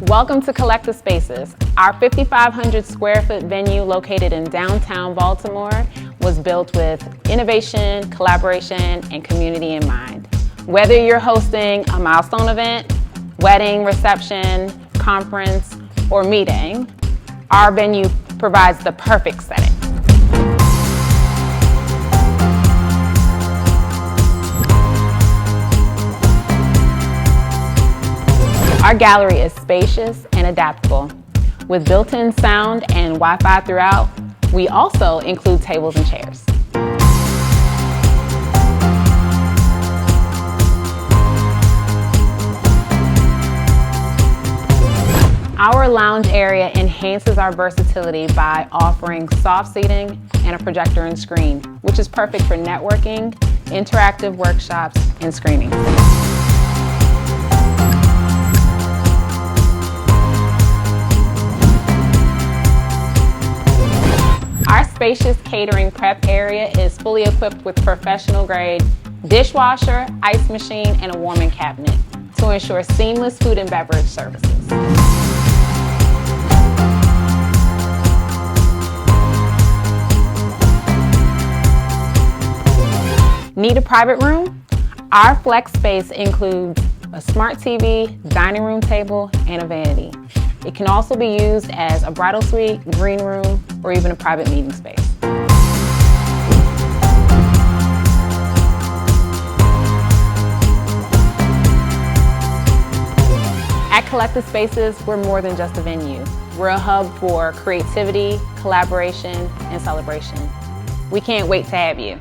Welcome to Collective Spaces. Our 5,500 square foot venue located in downtown Baltimore was built with innovation, collaboration, and community in mind. Whether you're hosting a milestone event, wedding, reception, conference, or meeting, our venue provides the perfect setting. Our gallery is spacious and adaptable. With built-in sound and Wi-Fi throughout, we also include tables and chairs. Our lounge area enhances our versatility by offering soft seating and a projector and screen, which is perfect for networking, interactive workshops, and screenings. Our spacious catering prep area is fully equipped with professional-grade dishwasher, ice machine, and a warming cabinet to ensure seamless food and beverage services. Need a private room? Our flex space includes a smart TV, dining room table, and a vanity. It can also be used as a bridal suite, green room, or even a private meeting space. At Collective Spaces, we're more than just a venue. We're a hub for creativity, collaboration, and celebration. We can't wait to have you.